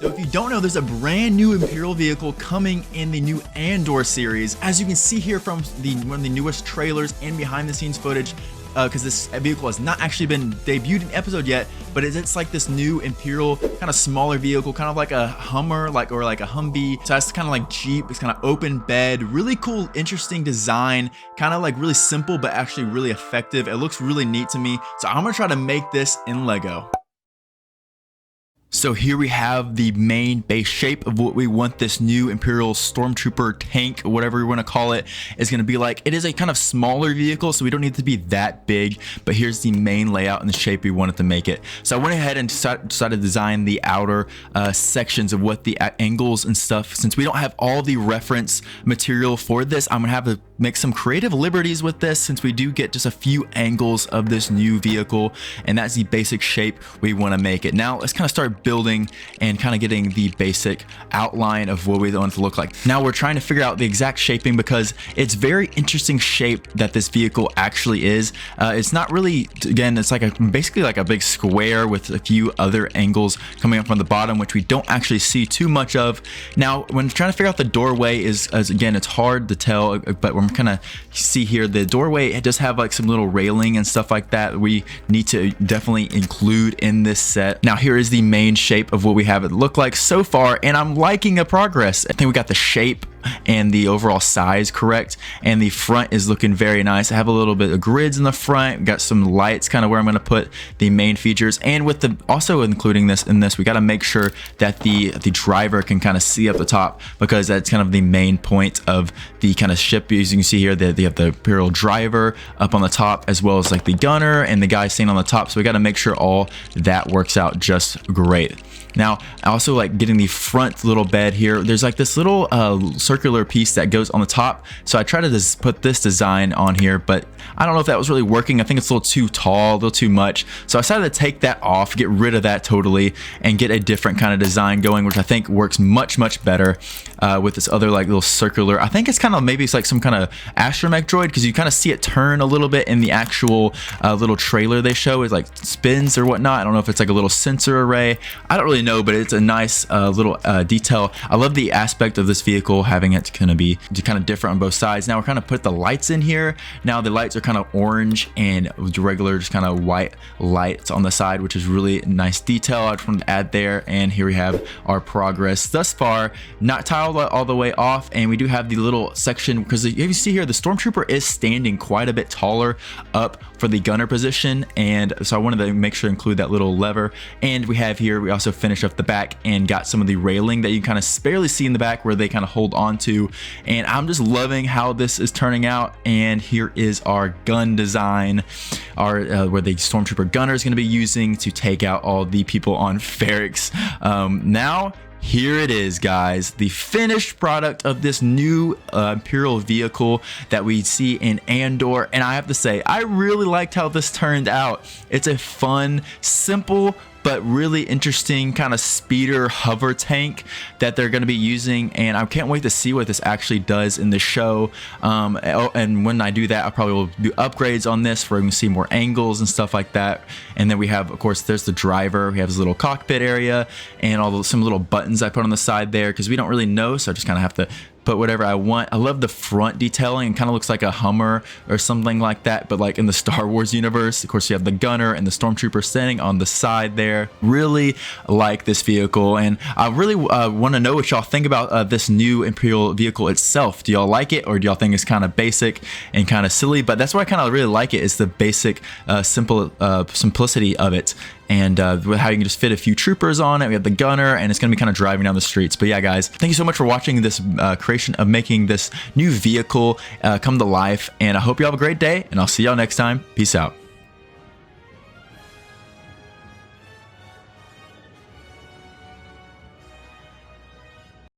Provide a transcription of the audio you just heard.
So if you don't know, there's a brand new Imperial vehicle coming in the new Andor series. As you can see here from one of the newest trailers and behind the scenes footage, because this vehicle has not actually been debuted in episode yet, but it's like this new Imperial kind of smaller vehicle, kind of like a Hummer, or like a Humvee. So it's kind of like Jeep. It's kind of open bed, really cool, interesting design, kind of like really simple, but actually really effective. It looks really neat to me. So I'm gonna try to make this in Lego. So here we have the main base shape of what we want this new Imperial Stormtrooper tank, or whatever we want to call it, is going to be like. It is a kind of smaller vehicle, so we don't need to be that big, but here's the main layout and the shape we wanted to make it. So I went ahead and decided to design the outer sections of what the angles and stuff. Since we don't have all the reference material for this, I'm going to have to make some creative liberties with this, since we do get just a few angles of this new vehicle, and that's the basic shape we want to make it. Now let's kind of start building and kind of getting the basic outline of what we want it to look like. Now we're trying to figure out the exact shaping, because it's very interesting shape that this vehicle actually is. It's not really, again, it's like basically like a big square with a few other angles coming up from the bottom, which we don't actually see too much of. Now when trying to figure out the doorway is again, it's hard to tell, but we're kind of see here the doorway, it does have like some little railing and stuff like that we need to definitely include in this set. Now here is the main shape of what we have it look like so far, and I'm liking the progress. I think we got the shape and the overall size correct, and the front is looking very nice. I have a little bit of grids in the front. We got some lights kind of where I'm going to put the main features, and with the also including this in this, we got to make sure that the driver can kind of see up the top, because that's kind of the main point of the kind of ship. As you can see here, they have the Imperial driver up on the top, as well as like the gunner and the guy staying on the top. So we got to make sure all that works out just great. Now I also like getting the front little bed here. There's like this little circular piece that goes on the top, so I try to put this design on here, but I don't know if that was really working. I think it's a little too tall, a little too much, so I decided to take that off, get rid of that totally, and get a different kind of design going, which I think works much better with this other like little circular. I think it's kind of, maybe it's like some kind of astromech droid, because you kind of see it turn a little bit in the actual little trailer they show. It like spins or whatnot. I don't know if it's like a little sensor array. I don't really know, but it's a nice little detail. I love the aspect of this vehicle, having it kind of be kind of different on both sides. Now we're kind of put the lights in here. Now the lights are kind of orange and regular just kind of white lights on the side, which is really nice detail I just wanted to add there. And here we have our progress thus far, not tiled all the way off, and we do have the little section, because if you see here, the Stormtrooper is standing quite a bit taller up for the gunner position, and so I wanted to make sure to include that little lever. And we have here, we also finished up the back and got some of the railing that you kind of barely see in the back where they kind of hold on to, and I'm just loving how this is turning out. And here is our gun design, our where the Stormtrooper gunner is going to be using to take out all the people on Ferrix. Now here it is, guys, the finished product of this new Imperial vehicle that we see in Andor, and I have to say, I really liked how this turned out. It's a fun, simple, but really interesting kind of speeder hover tank that they're going to be using, and I can't wait to see what this actually does in the show. And when I do that, I probably will do upgrades on this where we can see more angles and stuff like that. And then we have, of course, there's the driver. We have his little cockpit area and some little buttons I put on the side there, because we don't really know, so I just kind of have to put whatever I want. I love the front detailing. It kind of looks like a Hummer or something like that, but like in the Star Wars universe. Of course, you have the gunner and the Stormtrooper standing on the side there. Really like this vehicle, and I really want to know what y'all think about this new Imperial vehicle itself. Do y'all like it, or do y'all think it's kind of basic and kind of silly? But that's why I kind of really like it, is the basic simplicity of it, and with how you can just fit a few troopers on it. We have the gunner, and it's going to be kind of driving down the streets. But yeah, guys, thank you so much for watching this creation of making this new vehicle come to life, and I hope you have a great day, and I'll see y'all next time. Peace out.